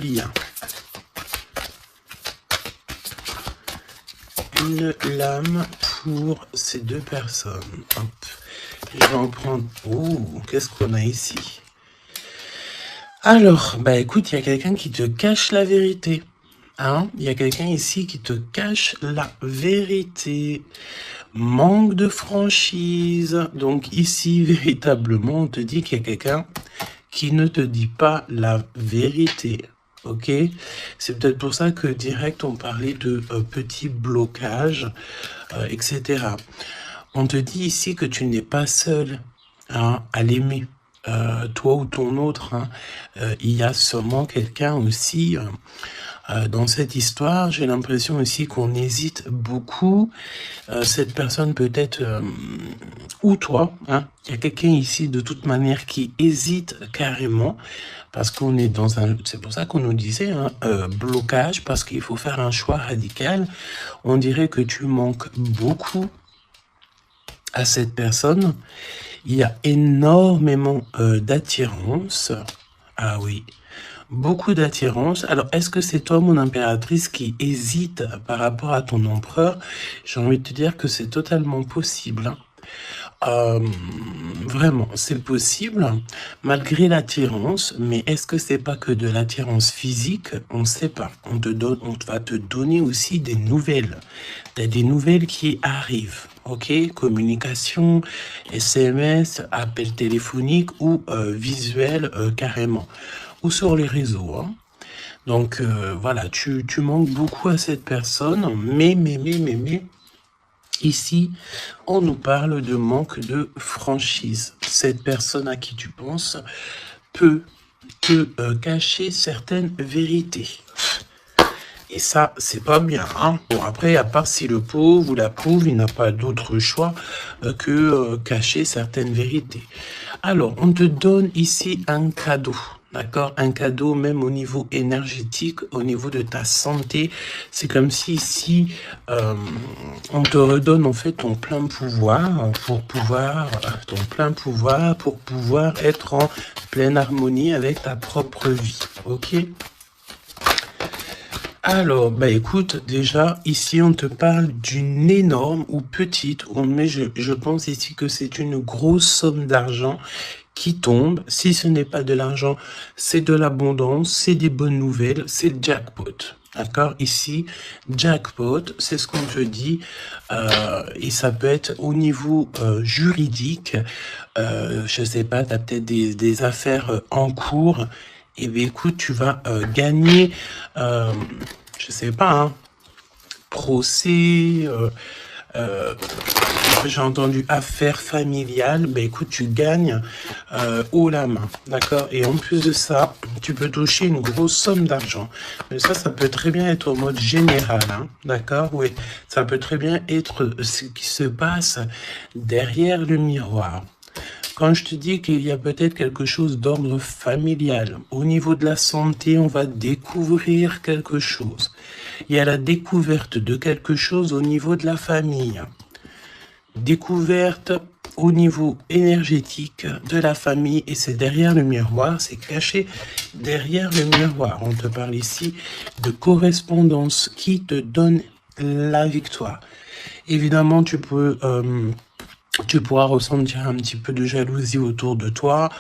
Bien. Une lame pour ces deux personnes. Hop. Je vais en prendre... Oh, qu'est-ce qu'on a ici? Alors, bah écoute, il y a quelqu'un qui te cache la vérité. Hein? Il y a quelqu'un ici qui te cache la vérité. Manque de franchise. Donc ici, véritablement, on te dit qu'il y a quelqu'un qui ne te dit pas la vérité. Ok? C'est peut-être pour ça que direct, on parlait de petits blocages, etc. On te dit ici que tu n'es pas seul, hein, à l'aimer. Toi ou ton autre, hein. Il y a sûrement quelqu'un aussi dans cette histoire. J'ai l'impression aussi qu'on hésite beaucoup. Cette personne peut-être, ou toi, hein. Il y a quelqu'un ici de toute manière qui hésite carrément parce qu'on est dans un... C'est pour ça qu'on nous disait, hein, blocage, parce qu'il faut faire un choix radical. On dirait que tu manques beaucoup à cette personne. Il y a énormément d'attirance. Ah oui, beaucoup d'attirance. Alors, est-ce que c'est toi, mon impératrice, qui hésite par rapport à ton empereur? J'ai envie de te dire que c'est totalement possible, hein. Vraiment, c'est possible, malgré l'attirance, mais est-ce que c'est pas que de l'attirance physique? On ne sait pas. On va te donner aussi des nouvelles. T'as des nouvelles qui arrivent, ok? Communication, SMS, appel téléphonique ou visuel carrément. Ou sur les réseaux, hein. Donc voilà, tu manques beaucoup à cette personne, mais, ici, on nous parle de manque de franchise. Cette personne à qui tu penses peut te cacher certaines vérités. Et ça, c'est pas bien, hein. Bon, après, à part si le pauvre ou la pauvre, il n'a pas d'autre choix que cacher certaines vérités. Alors, on te donne ici un cadeau. D'accord? Un cadeau même au niveau énergétique, au niveau de ta santé. C'est comme si ici, on te redonne en fait ton plein pouvoir pour pouvoir être en pleine harmonie avec ta propre vie. Ok? Alors, bah écoute, déjà, ici, on te parle d'une énorme ou petite, mais je pense ici que c'est une grosse somme d'argent qui tombe. Si ce n'est pas de l'argent, c'est de l'abondance, c'est des bonnes nouvelles, c'est le jackpot. D'accord? Ici, jackpot, c'est ce qu'on te dit, et ça peut être au niveau juridique. Je sais pas, tu as peut-être des affaires en cours. Et bien écoute, tu vas gagner, je sais pas, hein, procès, j'ai entendu affaires familiales. Ben écoute, tu gagnes haut la main, d'accord? Et en plus de ça, tu peux toucher une grosse somme d'argent. Mais ça peut très bien être au mode général, hein, d'accord? Oui, ça peut très bien être ce qui se passe derrière le miroir. Quand je te dis qu'il y a peut-être quelque chose d'ordre familial, au niveau de la santé, on va découvrir quelque chose. Il y a la découverte de quelque chose au niveau de la famille. Découverte au niveau énergétique de la famille, et c'est derrière le miroir, c'est caché derrière le miroir. On te parle ici de correspondance qui te donne la victoire. Évidemment, tu pourras ressentir un petit peu de jalousie autour de toi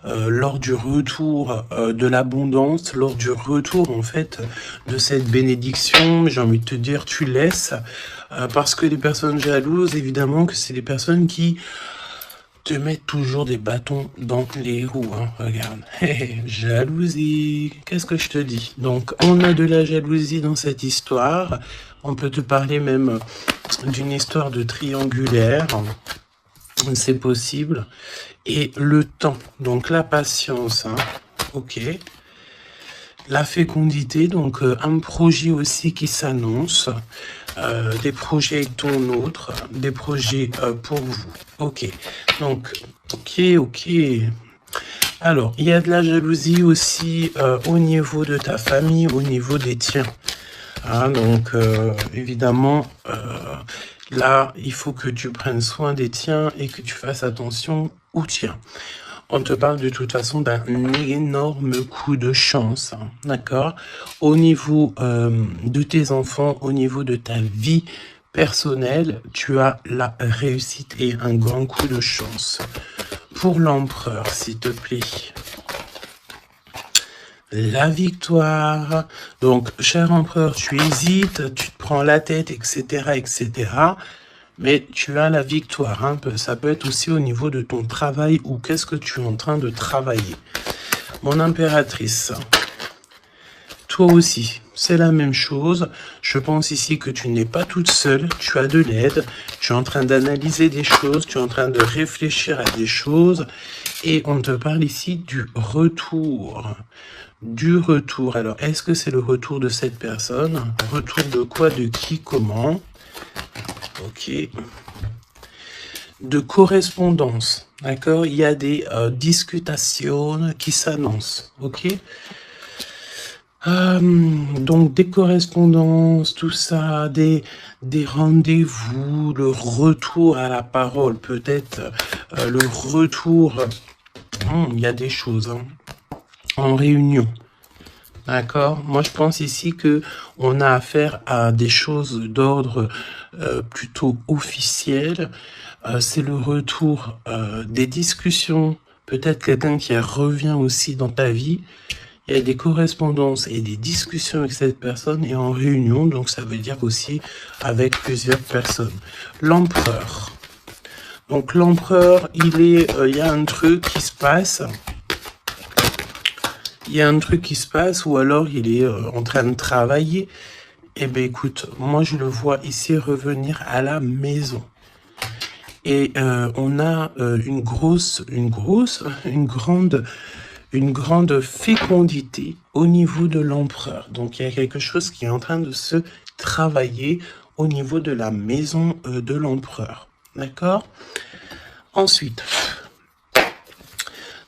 lors du retour de l'abondance, lors du retour en fait de cette bénédiction. J'ai envie de te dire, tu laisses, parce que les personnes jalouses, évidemment que c'est des personnes qui te mettent toujours des bâtons dans les roues, hein. Regarde, jalousie, qu'est-ce que je te dis? Donc on a de la jalousie dans cette histoire. On peut te parler même d'une histoire de triangulaire. C'est possible. Et le temps, donc la patience, hein. Ok. La fécondité, donc un projet aussi qui s'annonce, des projets avec ton autre, des projets pour vous. Ok. Donc, ok. Alors, il y a de la jalousie aussi au niveau de ta famille, au niveau des tiens. Hein, donc, évidemment, là, il faut que tu prennes soin des tiens et que tu fasses attention aux tiens. On te parle de toute façon d'un énorme coup de chance, hein, d'accord? Au niveau de tes enfants, au niveau de ta vie personnelle, tu as la réussite et un grand coup de chance. Pour l'empereur, s'il te plaît. La victoire. Donc, cher empereur, tu hésites, tu te prends la tête, etc., etc., mais tu as la victoire. Hein. Ça peut être aussi au niveau de ton travail ou qu'est-ce que tu es en train de travailler. Mon impératrice, toi aussi, c'est la même chose. Je pense ici que tu n'es pas toute seule, tu as de l'aide, tu es en train d'analyser des choses, tu es en train de réfléchir à des choses, et on te parle ici du retour. Du retour. Alors, est-ce que c'est le retour de cette personne? Retour de quoi? De qui? Comment? Ok. De correspondance. D'accord? Il y a des discutations qui s'annoncent. Ok? Donc, des correspondances, tout ça, des rendez-vous, le retour à la parole, peut-être le retour... il y a des choses, hein, en réunion. D'accord. Moi, je pense ici que on a affaire à des choses d'ordre plutôt officiel. C'est le retour des discussions. Peut-être quelqu'un qui revient aussi dans ta vie. Il y a des correspondances et des discussions avec cette personne et en réunion. Donc, ça veut dire aussi avec plusieurs personnes. L'empereur. Donc, l'empereur, il y a un truc qui se passe. Il y a un truc qui se passe ou alors il est en train de travailler. Eh bien, écoute, moi, je le vois ici revenir à la maison. Et on a une grande fécondité au niveau de l'empereur. Donc, il y a quelque chose qui est en train de se travailler au niveau de la maison de l'empereur. D'accord? Ensuite,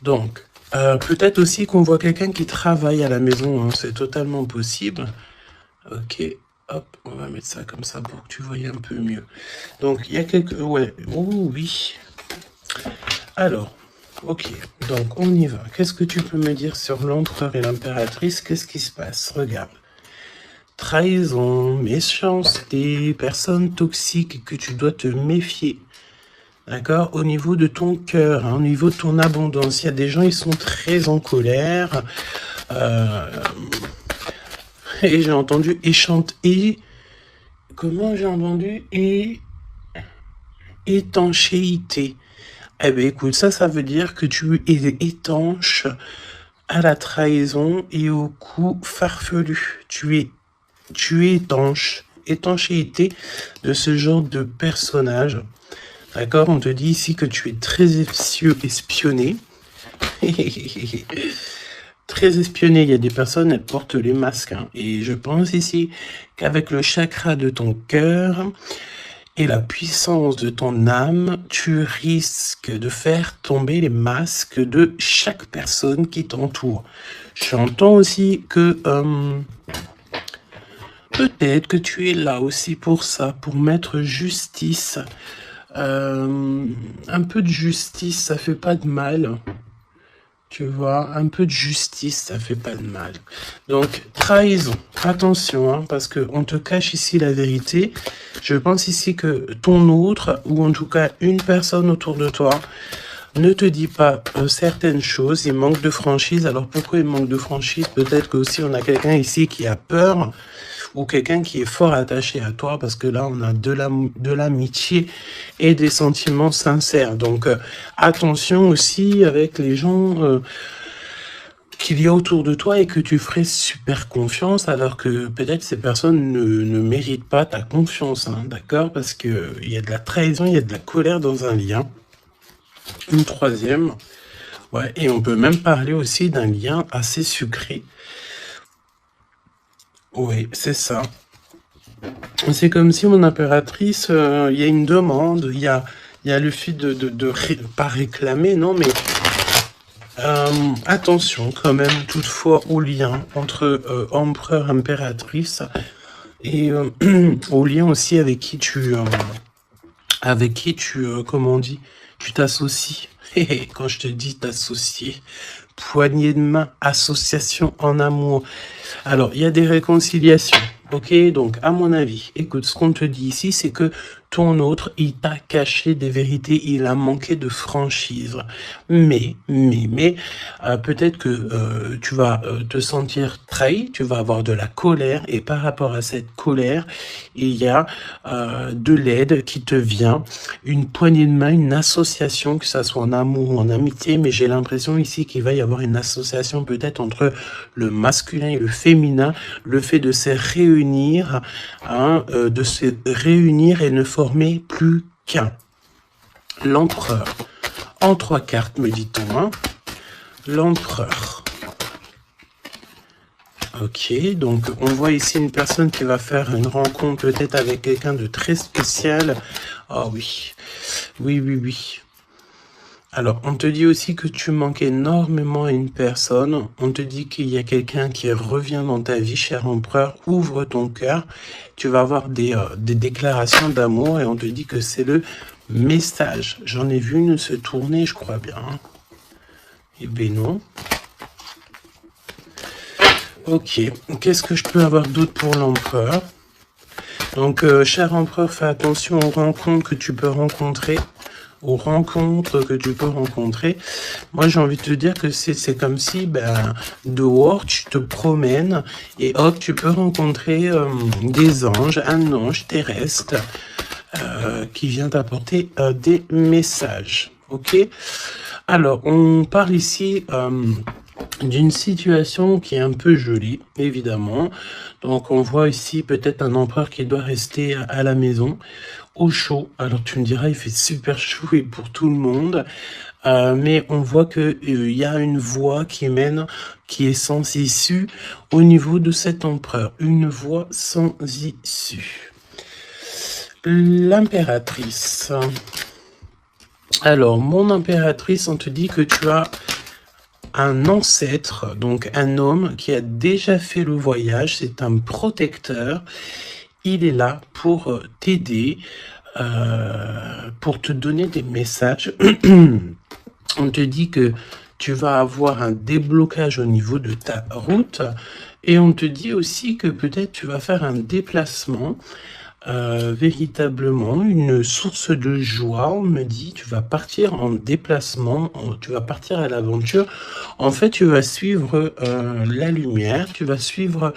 donc, peut-être aussi qu'on voit quelqu'un qui travaille à la maison, hein, c'est totalement possible. Ok, hop, on va mettre ça comme ça pour que tu voyes un peu mieux. Donc, il y a quelques... Ouais, oh oui. Alors, ok, donc on y va. Qu'est-ce que tu peux me dire sur l'empereur et l'impératrice? Qu'est-ce qui se passe? Regarde. Trahison, méchanceté, personne toxique que tu dois te méfier. D'accord? Au niveau de ton cœur, hein, au niveau de ton abondance, il y a des gens, ils sont très en colère. Et j'ai entendu et comment j'ai entendu étanchéité. Eh bien, écoute, ça veut dire que tu es étanche à la trahison et au coup farfelu. Tu es étanche. Étanchéité de ce genre de personnage. D'accord? On te dit ici que tu es très espionné. Très espionné. Il y a des personnes, elles portent les masques. Hein. Et je pense ici qu'avec le chakra de ton cœur et la puissance de ton âme, tu risques de faire tomber les masques de chaque personne qui t'entoure. J'entends aussi que peut-être que tu es là aussi pour ça, pour mettre justice. Un peu de justice, ça fait pas de mal. Tu vois, un peu de justice, ça fait pas de mal. Donc, trahison. Attention, hein, parce qu'on te cache ici la vérité. Je pense ici que ton autre, ou en tout cas une personne autour de toi, ne te dit pas certaines choses. Il manque de franchise. Alors, pourquoi il manque de franchise? Peut-être que aussi on a quelqu'un ici qui a peur, ou quelqu'un qui est fort attaché à toi, parce que là, on a de l'amitié et des sentiments sincères. Donc, attention aussi avec les gens qu'il y a autour de toi et que tu ferais super confiance, alors que peut-être ces personnes ne méritent pas ta confiance, hein, d'accord? Parce que il y a de la trahison, il y a de la colère dans un lien. Une troisième, ouais, et on peut même parler aussi d'un lien assez sucré. Oui, c'est ça. C'est comme si mon impératrice, il y a une demande, il y a le fait pas réclamer, non, mais attention quand même toutefois au lien entre empereur, impératrice et au lien aussi avec qui tu comment on dit, tu t'associes. Et quand je te dis t'associer, poignée de main, association en amour. Alors, il y a des réconciliations. Ok, donc à mon avis, écoute, ce qu'on te dit ici, c'est que ton autre, il t'a caché des vérités, il a manqué de franchise. Mais, peut-être que tu vas te sentir trahi, tu vas avoir de la colère, et par rapport à cette colère, il y a de l'aide qui te vient, une poignée de main, une association, que ça soit en amour ou en amitié, mais j'ai l'impression ici qu'il va y avoir une association peut-être entre le masculin et le féminin, le fait de se réunir, et ne former plus qu'un. L'empereur. En 3 cartes, me dit-on. Hein. L'empereur. Ok, donc on voit ici une personne qui va faire une rencontre peut-être avec quelqu'un de très spécial. Oh oui, oui. Alors, on te dit aussi que tu manques énormément à une personne. On te dit qu'il y a quelqu'un qui revient dans ta vie, cher empereur. Ouvre ton cœur. Tu vas avoir des déclarations d'amour et on te dit que c'est le message. J'en ai vu une se tourner, je crois bien. Eh ben non. Ok, qu'est-ce que je peux avoir d'autre pour l'empereur? Donc, cher empereur, fais attention aux rencontres que tu peux rencontrer. Moi, j'ai envie de te dire que c'est comme si, dehors, tu te promènes et hop, tu peux rencontrer des anges, un ange terrestre qui vient t'apporter des messages. Ok? Alors, on parle ici d'une situation qui est un peu jolie, évidemment. Donc, on voit ici peut-être un empereur qui doit rester à la maison, au chaud. Alors, tu me diras, il fait super chaud et pour tout le monde. Mais on voit que il y a une voie qui est sans issue au niveau de cet empereur. Une voie sans issue. L'impératrice. Alors, mon impératrice, on te dit que tu as un ancêtre, donc un homme qui a déjà fait le voyage, c'est un protecteur. Il est là pour t'aider, pour te donner des messages. On te dit que tu vas avoir un déblocage au niveau de ta route et on te dit aussi que peut-être tu vas faire un déplacement, véritablement une source de joie. On me dit tu vas partir en déplacement, tu vas partir à l'aventure. En fait, tu vas suivre la lumière, tu vas suivre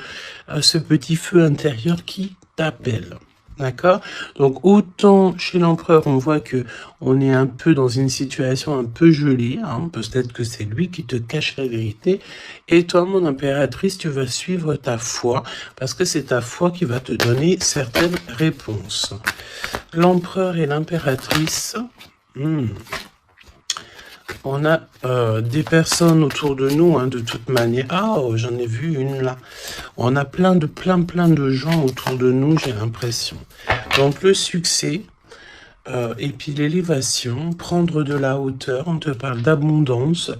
ce petit feu intérieur qui t'appelle. D'accord? Donc, autant chez l'empereur, on voit que on est un peu dans une situation un peu gelée. Hein, peut-être que c'est lui qui te cache la vérité. Et toi, mon impératrice, tu vas suivre ta foi, parce que c'est ta foi qui va te donner certaines réponses. L'empereur et l'impératrice... On a des personnes autour de nous, hein, de toute manière. Ah, oh, j'en ai vu une là. On a plein de gens autour de nous, j'ai l'impression. Donc le succès, et puis l'élévation, prendre de la hauteur, on te parle d'abondance,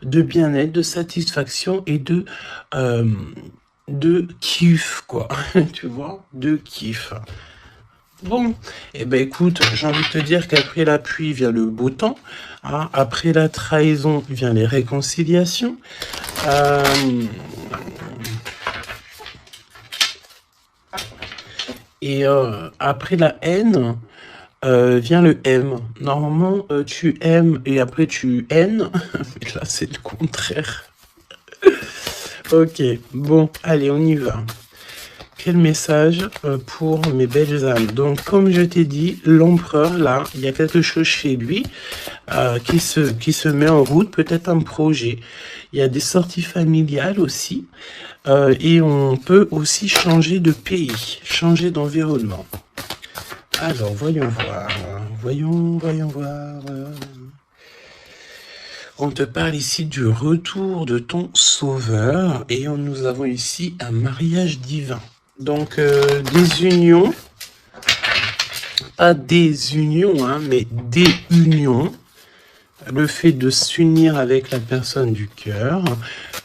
de bien-être, de satisfaction et de kiff, quoi. Tu vois, de kiff. Bon, eh ben écoute, j'ai envie de te dire qu'après la pluie vient le beau temps, hein, après la trahison vient les réconciliations, et après la haine vient le M. Normalement, tu aimes et après tu haines, mais là c'est le contraire. Ok, bon, allez, on y va. Quel message pour mes belles âmes. Donc, comme je t'ai dit, l'empereur, là, il y a quelque chose chez lui qui se met en route, peut-être un projet. Il y a des sorties familiales aussi. Et on peut aussi changer de pays, changer d'environnement. Alors, voyons voir. Voyons voir. On te parle ici du retour de ton sauveur. Et nous avons ici un mariage divin. Donc, des unions, pas des unions, hein, mais des unions. Le fait de s'unir avec la personne du cœur.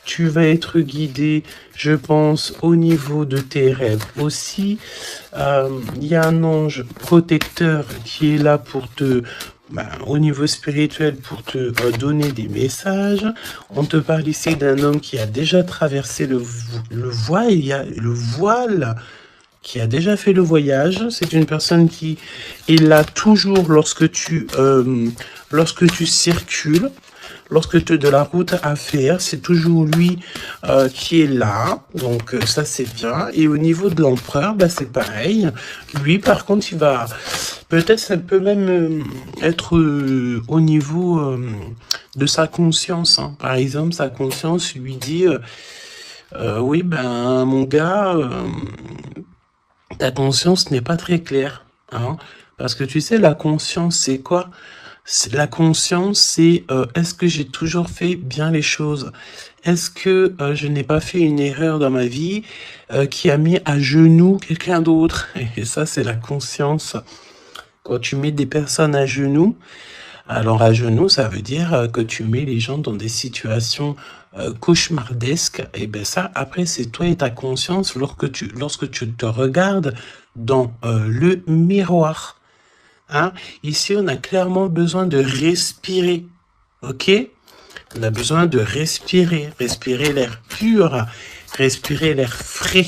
Tu vas être guidé, je pense, au niveau de tes rêves aussi. Il y a un ange protecteur qui est là pour au niveau spirituel pour te donner des messages. On te parle ici d'un homme qui a déjà traversé le voile, il y a le voile, qui a déjà fait le voyage. C'est une personne qui est là toujours lorsque tu circules. Lorsque tu as de la route à faire, c'est toujours lui qui est là. Donc ça, c'est bien. Et au niveau de l'empereur, c'est pareil. Lui, par contre, il va... Peut-être ça peut même être au niveau de sa conscience. Hein. Par exemple, sa conscience lui dit... oui, mon gars, ta conscience n'est pas très claire. Hein. Parce que tu sais, la conscience, c'est quoi ? La conscience, c'est est-ce que j'ai toujours fait bien les choses? Est-ce que je n'ai pas fait une erreur dans ma vie qui a mis à genoux quelqu'un d'autre? Et ça, c'est la conscience. Quand tu mets des personnes à genoux, alors à genoux, ça veut dire que tu mets les gens dans des situations cauchemardesques. Et bien ça, après, c'est toi et ta conscience lorsque tu te regardes dans le miroir. Hein? Ici, on a clairement besoin de respirer, ok? On a besoin de respirer l'air pur, respirer l'air frais,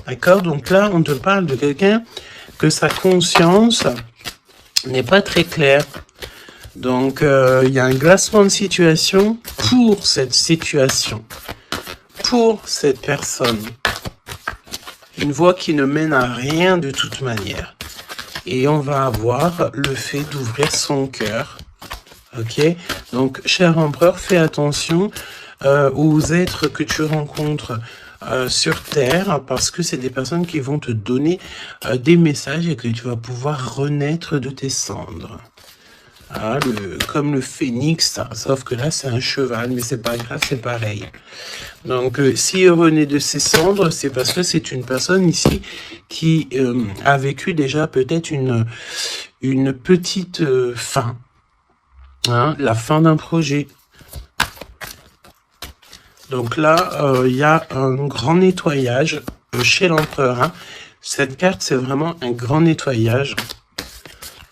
d'accord? Donc là, on te parle de quelqu'un que sa conscience n'est pas très claire. Donc, il y a un glacement de situation pour cette situation, pour cette personne. Une voie qui ne mène à rien de toute manière. Et on va avoir le fait d'ouvrir son cœur. Ok? Donc, cher empereur, fais attention aux êtres que tu rencontres sur Terre, parce que c'est des personnes qui vont te donner des messages et que tu vas pouvoir renaître de tes cendres. Ah, comme le phénix, sauf que là c'est un cheval, mais c'est pas grave, c'est pareil. Donc s'il renaît de ses cendres, c'est parce que c'est une personne ici qui a vécu déjà peut-être une petite fin, hein, la fin d'un projet. Donc là, il y a un grand nettoyage chez l'empereur. Hein. Cette carte, c'est vraiment un grand nettoyage.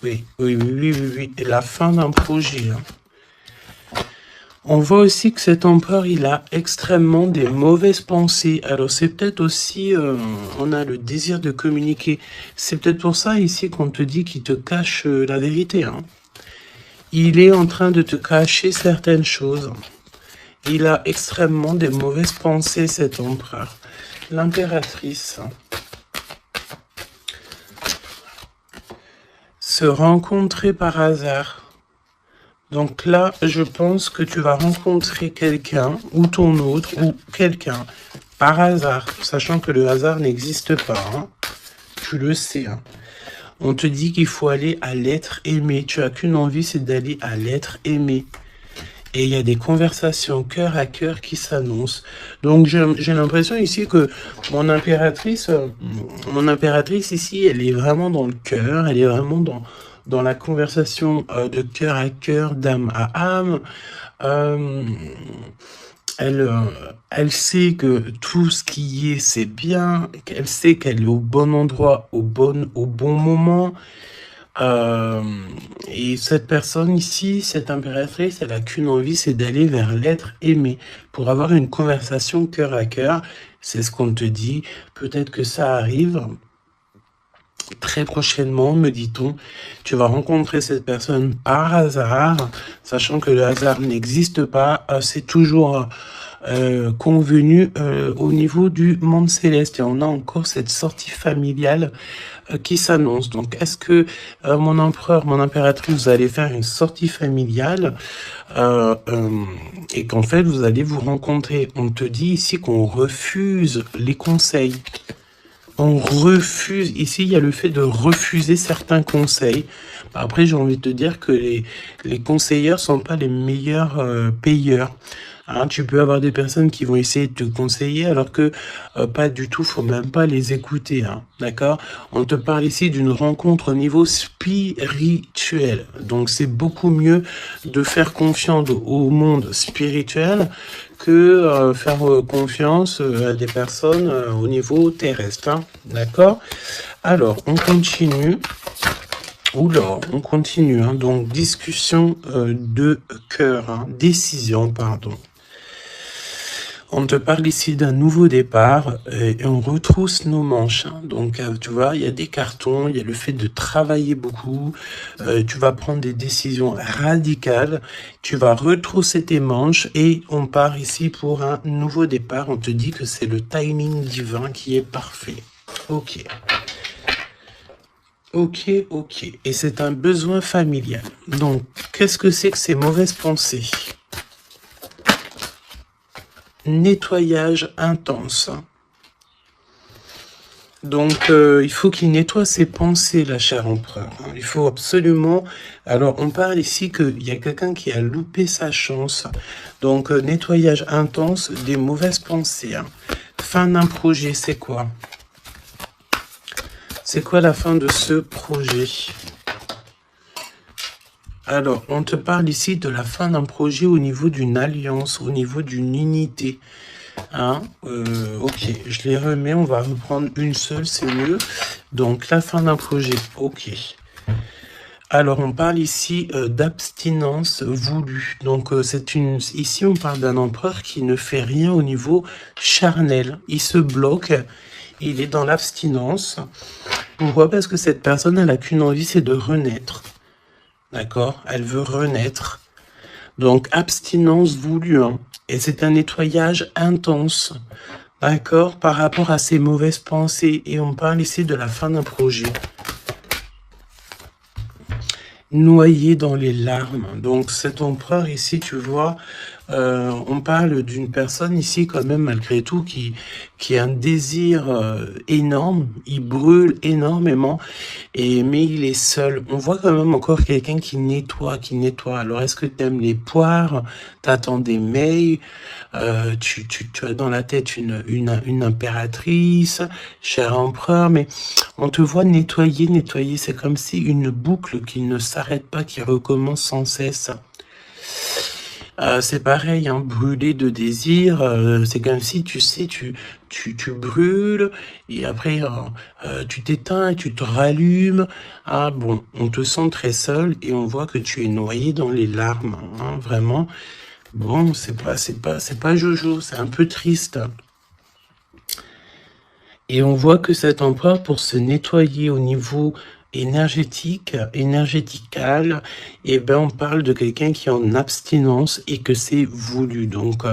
Oui. Et la fin d'un projet. Hein. On voit aussi que cet empereur, il a extrêmement des mauvaises pensées. Alors c'est peut-être aussi, on a le désir de communiquer. C'est peut-être pour ça ici qu'on te dit qu'il te cache la vérité. Hein. Il est en train de te cacher certaines choses. Il a extrêmement des mauvaises pensées, cet empereur. L'impératrice. Se rencontrer par hasard. Donc là, je pense que tu vas rencontrer quelqu'un, ou ton autre, ou quelqu'un, par hasard, sachant que le hasard n'existe pas. Hein. Tu le sais. Hein. On te dit qu'il faut aller à l'être aimé. Tu as qu'une envie, c'est d'aller à l'être aimé. Et il y a des conversations cœur à cœur qui s'annoncent. Donc j'ai l'impression ici que mon impératrice ici, elle est vraiment dans le cœur, elle est vraiment dans la conversation de cœur à cœur, d'âme à âme. Elle sait que tout ce qui y est, c'est bien. Elle sait qu'elle est au bon endroit, au bon moment. Et cette personne ici, cette impératrice, elle a qu'une envie, c'est d'aller vers l'être aimé pour avoir une conversation cœur à cœur. C'est ce qu'on te dit. Peut-être que ça arrive très prochainement, me dit-on. Tu vas rencontrer cette personne par hasard, sachant que le hasard n'existe pas. C'est toujours convenu au niveau du monde céleste. Et on a encore cette sortie familiale qui s'annonce. Donc, est-ce que mon empereur, mon impératrice, vous allez faire une sortie familiale et qu'en fait, vous allez vous rencontrer? On te dit ici qu'on refuse les conseils. On refuse. Ici, il y a le fait de refuser certains conseils. Après, j'ai envie de te dire que les conseilleurs sont pas les meilleurs payeurs. Hein, tu peux avoir des personnes qui vont essayer de te conseiller alors que pas du tout, faut même pas les écouter. Hein, d'accord? On te parle ici d'une rencontre au niveau spirituel. Donc c'est beaucoup mieux de faire confiance au monde spirituel que faire confiance à des personnes au niveau terrestre. Hein, d'accord? Alors, on continue. Oula, on continue, hein. Donc discussion de cœur, hein. Décision, pardon. On te parle ici d'un nouveau départ et on retrousse nos manches, hein. Donc, tu vois, il y a des cartons, il y a le fait de travailler beaucoup, tu vas prendre des décisions radicales, tu vas retrousser tes manches et on part ici pour un nouveau départ. On te dit que c'est le timing divin qui est parfait. Ok. Ok, ok. Et c'est un besoin familial. Donc, qu'est-ce que c'est que ces mauvaises pensées? Nettoyage intense. Donc, il faut qu'il nettoie ses pensées, la chère empereur. Il faut absolument... Alors, on parle ici qu'il y a quelqu'un qui a loupé sa chance. Donc, nettoyage intense des mauvaises pensées. Fin d'un projet, c'est quoi? C'est quoi la fin de ce projet? Alors, on te parle ici de la fin d'un projet au niveau d'une alliance, au niveau d'une unité. Hein, ok, je les remets, on va reprendre une seule, c'est mieux. Donc, la fin d'un projet, ok. Alors, on parle ici d'abstinence voulue. Donc, ici, on parle d'un empereur qui ne fait rien au niveau charnel. Il se bloque, il est dans l'abstinence. Pourquoi? Parce que cette personne, elle n'a qu'une envie, c'est de renaître. D'accord? Elle veut renaître. Donc, abstinence voulue, hein. Et c'est un nettoyage intense, d'accord, par rapport à ses mauvaises pensées. Et on parle ici de la fin d'un projet. Noyé dans les larmes. Donc, cet empereur ici, tu vois, on parle d'une personne ici quand même, malgré tout, qui a un désir énorme. Il brûle énormément, mais il est seul. On voit quand même encore quelqu'un qui nettoie, Alors, est-ce que tu aimes les poires? T'attends des mails? Tu as dans la tête une impératrice, cher empereur, mais on te voit nettoyer. C'est comme si une boucle qui ne s'arrête pas, qui recommence sans cesse. C'est pareil, hein, brûler de désir, c'est comme si, tu sais, tu brûles, et après, tu t'éteins, tu te rallumes. Ah bon, on te sent très seul, et on voit que tu es noyé dans les larmes, hein, vraiment. Bon, c'est pas Jojo, c'est un peu triste. Et on voit que cet empereur, pour se nettoyer au niveau énergétical, et ben on parle de quelqu'un qui est en abstinence et que c'est voulu. Donc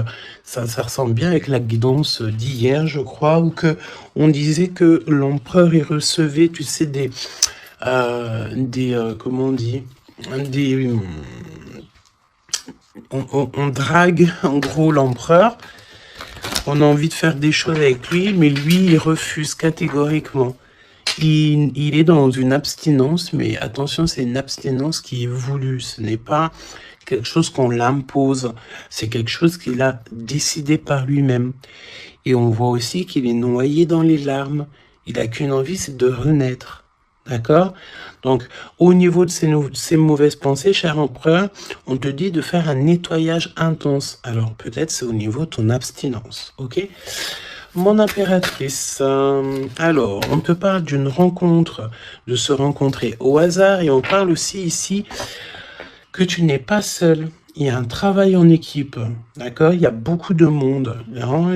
ça ressemble bien avec la guidance d'hier, je crois, où que on disait que l'empereur il recevait, tu sais, comment on dit, on drague en gros l'empereur. On a envie de faire des choses avec lui, mais lui, il refuse catégoriquement. Il est dans une abstinence, mais attention, c'est une abstinence qui est voulue. Ce n'est pas quelque chose qu'on l'impose. C'est quelque chose qu'il a décidé par lui-même. Et on voit aussi qu'il est noyé dans les larmes. Il n'a qu'une envie, c'est de renaître. D'accord? Donc, au niveau de ces mauvaises pensées, cher empereur, on te dit de faire un nettoyage intense. Alors, peut-être c'est au niveau de ton abstinence. Ok? Mon impératrice, alors, on te parle d'une rencontre, de se rencontrer au hasard, et on parle aussi ici que tu n'es pas seul. Il y a un travail en équipe, d'accord? Il y a beaucoup de monde.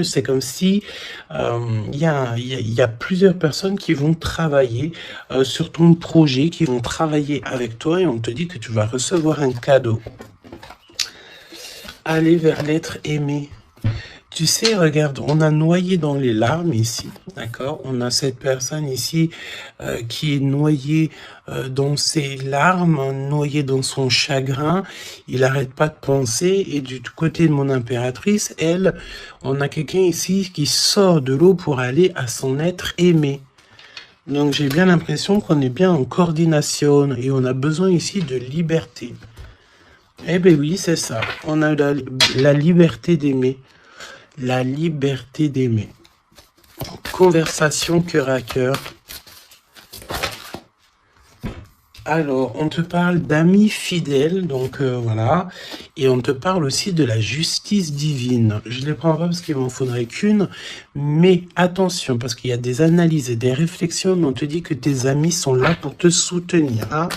C'est comme si il y a plusieurs personnes qui vont travailler sur ton projet, qui vont travailler avec toi, et on te dit que tu vas recevoir un cadeau. Aller vers l'être aimé. Tu sais, regarde, on a noyé dans les larmes ici, d'accord? On a cette personne ici qui est noyée dans ses larmes, noyée dans son chagrin. Il n'arrête pas de penser. Et du côté de mon impératrice, elle, on a quelqu'un ici qui sort de l'eau pour aller à son être aimé. Donc j'ai bien l'impression qu'on est bien en coordination et on a besoin ici de liberté. Eh bien oui, c'est ça. On a la liberté d'aimer. La liberté d'aimer. Conversation cœur à cœur. Alors, on te parle d'amis fidèles, donc voilà. Et on te parle aussi de la justice divine. Je ne les prends pas parce qu'il m'en faudrait qu'une, mais attention, parce qu'il y a des analyses et des réflexions, mais on te dit que tes amis sont là pour te soutenir. Hein.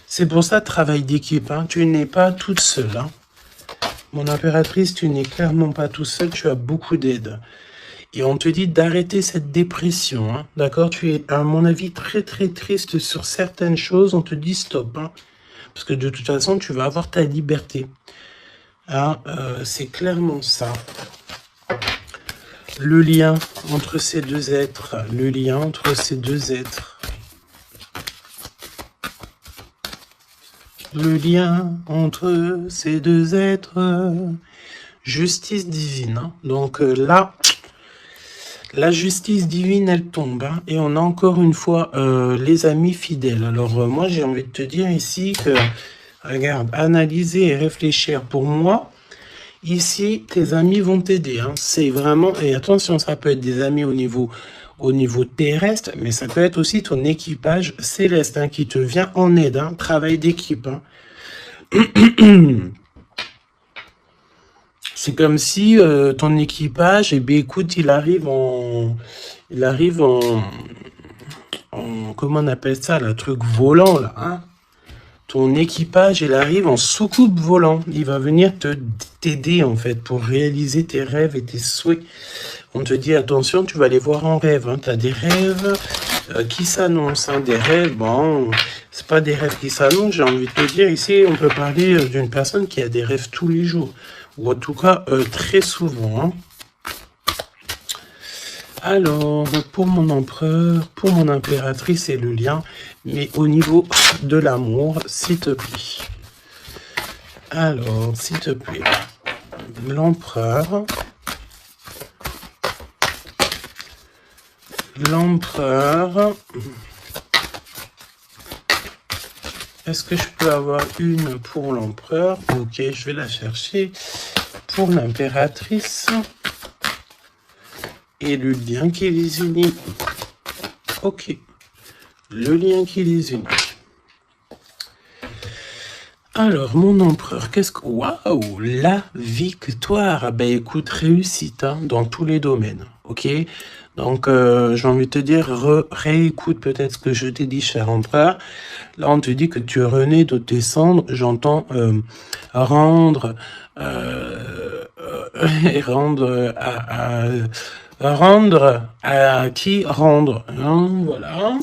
C'est pour ça, travail d'équipe. Hein. Tu n'es pas toute seule. Hein. Mon impératrice, tu n'es clairement pas tout seul, tu as beaucoup d'aide. Et on te dit d'arrêter cette dépression, hein, d'accord? Tu es, à mon avis, très très triste sur certaines choses, on te dit stop, hein, parce que de toute façon, tu vas avoir ta liberté. Hein, c'est clairement ça. Le lien entre ces deux êtres, le lien entre ces deux êtres. Le lien entre ces deux êtres, justice divine. Hein. Donc là, la justice divine, elle tombe. Hein, et on a encore une fois les amis fidèles. Alors moi, j'ai envie de te dire ici que, regarde, analyser et réfléchir. Pour moi, ici, tes amis vont t'aider. Hein. C'est vraiment, et attention, ça peut être des amis au niveau terrestre, mais ça peut être aussi ton équipage céleste hein, qui te vient en aide, hein, travail d'équipe. Hein. C'est comme si ton équipage, eh bien, écoute, il arrive en, comment on appelle ça, le truc volant là. Hein. Ton équipage, il arrive en soucoupe volant. Il va venir t'aider en fait pour réaliser tes rêves et tes souhaits. On te dit attention, tu vas les voir en rêve. Hein. Tu as des rêves qui s'annoncent. Hein. Des rêves, bon, c'est pas des rêves qui s'annoncent. J'ai envie de te dire ici, on peut parler d'une personne qui a des rêves tous les jours. Ou en tout cas, très souvent. Hein. Alors, pour mon empereur, pour mon impératrice, c'est le lien. Mais au niveau de l'amour, s'il te plaît. Alors, s'il te plaît. L'empereur. L'empereur. Est-ce que je peux avoir une pour l'empereur? Ok, je vais la chercher. Pour l'impératrice. Et le lien qui les unit. Ok. Le lien qui les unit. Alors, mon empereur, qu'est-ce que... Waouh, la victoire. Ben écoute, réussite hein, dans tous les domaines. Ok. Donc, j'ai envie de te dire, réécoute peut-être ce que je t'ai dit, cher empereur. Là, on te dit que tu es rené de tes cendres. J'entends rendre... et rendre à qui rendre. Hein, voilà.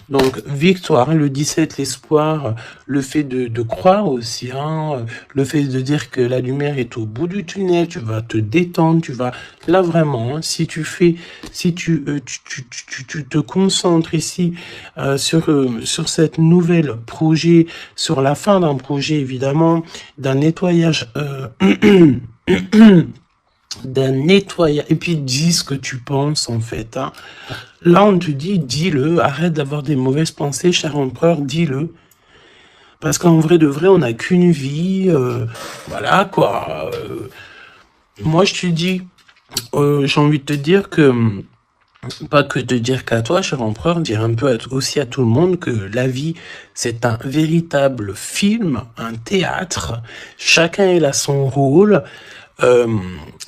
Donc, victoire, le 17, l'espoir, le fait de croire aussi, hein, le fait de dire que la lumière est au bout du tunnel, tu vas te détendre, tu vas, là vraiment, hein, si tu te concentres ici sur cette nouvelle projet, sur la fin d'un projet évidemment, d'un nettoyage, d'un nettoyage, et puis dis ce que tu penses en fait. Hein. Là, on te dit, dis-le, arrête d'avoir des mauvaises pensées, cher empereur, dis-le. Parce qu'en vrai de vrai, on n'a qu'une vie, voilà quoi. Moi, je te dis, j'ai envie de te dire que, pas que de dire qu'à toi, cher empereur, dire un peu aussi à tout le monde que la vie, c'est un véritable film, un théâtre. Chacun est là son rôle.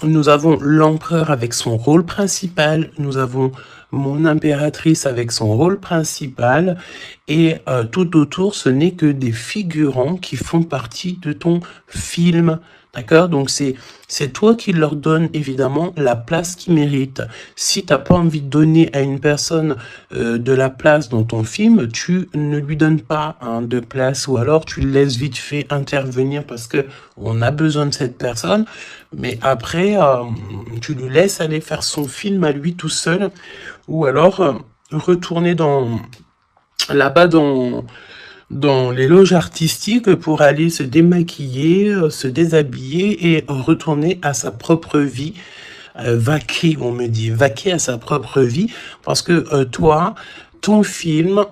Nous avons l'empereur avec son rôle principal, nous avons mon impératrice avec son rôle principal, et tout autour, ce n'est que des figurants qui font partie de ton film. D'accord? Donc c'est toi qui leur donne évidemment la place qu'ils méritent. Si t'as pas envie de donner à une personne de la place dans ton film, tu ne lui donnes pas hein, de place, ou alors tu le laisses vite fait intervenir parce que on a besoin de cette personne, mais après tu lui laisses aller faire son film à lui tout seul, ou alors retourner là-bas dans les loges artistiques pour aller se démaquiller, se déshabiller et retourner à sa propre vie, vaquer, on me dit, vaquer à sa propre vie, parce que toi, ton film,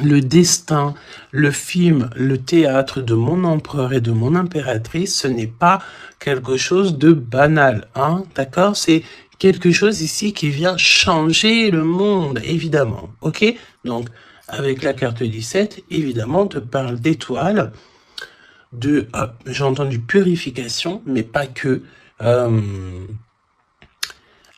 le destin, le film, le théâtre de mon empereur et de mon impératrice, ce n'est pas quelque chose de banal, hein, d'accord? C'est quelque chose ici qui vient changer le monde, évidemment, ok? Donc, avec la carte 17, évidemment, on te parle d'étoiles. de, j'ai entendu purification, mais pas que.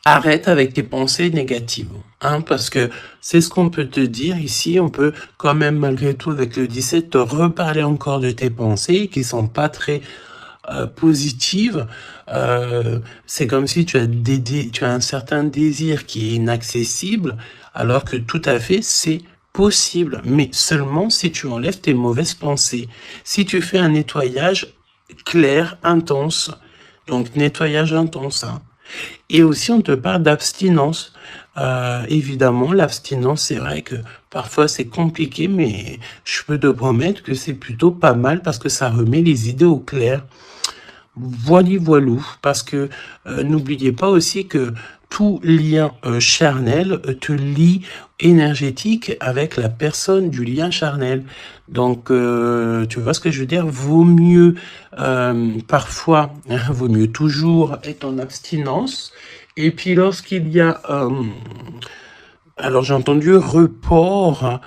Arrête avec tes pensées négatives, hein, parce que c'est ce qu'on peut te dire ici. On peut quand même, malgré tout, avec le 17, te reparler encore de tes pensées qui sont pas très positives. C'est comme si tu as un certain désir qui est inaccessible, alors que tout à fait, c'est possible, mais seulement si tu enlèves tes mauvaises pensées. Si tu fais un nettoyage clair, intense, donc nettoyage intense, hein. Et aussi, on te parle d'abstinence. Évidemment, l'abstinence, c'est vrai que parfois c'est compliqué, mais je peux te promettre que c'est plutôt pas mal parce que ça remet les idées au clair. Voilou, parce que n'oubliez pas aussi que tout lien charnel te lie énergétique avec la personne du lien charnel. Donc, tu vois ce que je veux dire? Vaut mieux parfois, vaut mieux toujours être en abstinence. Et puis lorsqu'il y a, alors j'ai entendu report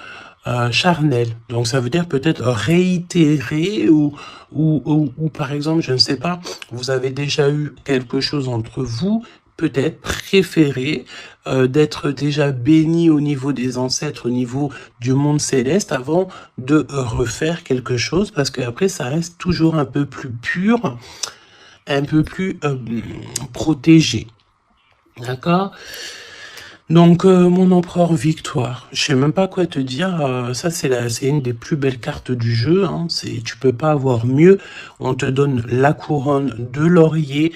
charnel. Donc ça veut dire peut-être réitérer ou par exemple, je ne sais pas, vous avez déjà eu quelque chose entre vous, peut-être préféré d'être déjà béni au niveau des ancêtres, au niveau du monde céleste, avant de refaire quelque chose, parce qu'après ça reste toujours un peu plus pur, un peu plus protégé. D'accord? Donc, mon empereur Victoire, je sais même pas quoi te dire, ça c'est une des plus belles cartes du jeu, hein, tu peux pas avoir mieux, on te donne la couronne de laurier,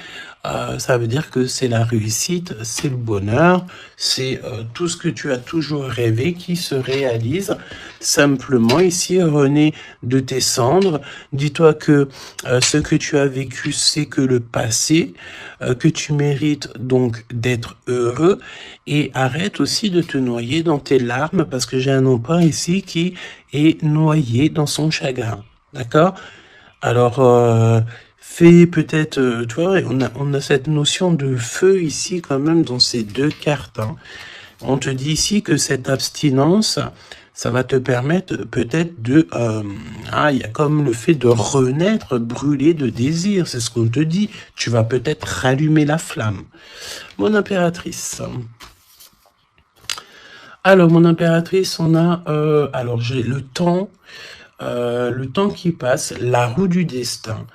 ça veut dire que c'est la réussite, c'est le bonheur, c'est tout ce que tu as toujours rêvé qui se réalise. Simplement, ici, René, de tes cendres, dis-toi que ce que tu as vécu, c'est que le passé, que tu mérites donc d'être heureux, et arrête aussi de te noyer dans tes larmes, parce que j'ai un empereur ici qui est noyé dans son chagrin, d'accord? Alors, fais peut-être, tu vois, on a cette notion de feu ici quand même dans ces deux cartes, hein. On te dit ici que cette abstinence, ça va te permettre peut-être de... il y a comme le fait de renaître, brûler de désir, c'est ce qu'on te dit. Tu vas peut-être rallumer la flamme. Mon impératrice. Alors, mon impératrice, on a... alors, j'ai le temps qui passe, la roue du destin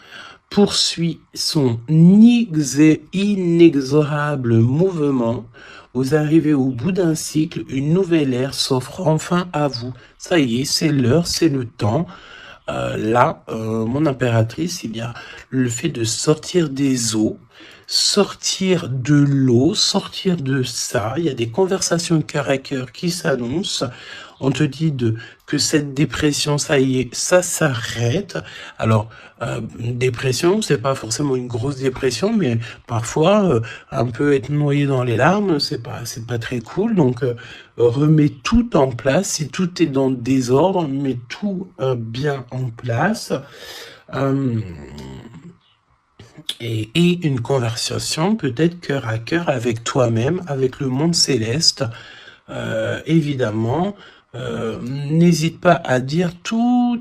poursuit son inexorable mouvement. Vous arrivez au bout d'un cycle, une nouvelle ère s'offre enfin à vous. Ça y est, c'est l'heure, c'est le temps. Là, mon impératrice, il y a le fait de sortir des eaux, sortir de l'eau, sortir de ça. Il y a des conversations cœur à cœur qui s'annoncent. On te dit que cette dépression, ça y est, ça s'arrête. Alors, dépression, c'est pas forcément une grosse dépression, mais parfois, un peu être noyé dans les larmes, c'est pas très cool. Donc, remets tout en place. Si tout est dans le désordre, mets tout bien en place. Et une conversation peut-être cœur à cœur avec toi-même, avec le monde céleste. Évidemment, n'hésite pas à dire tous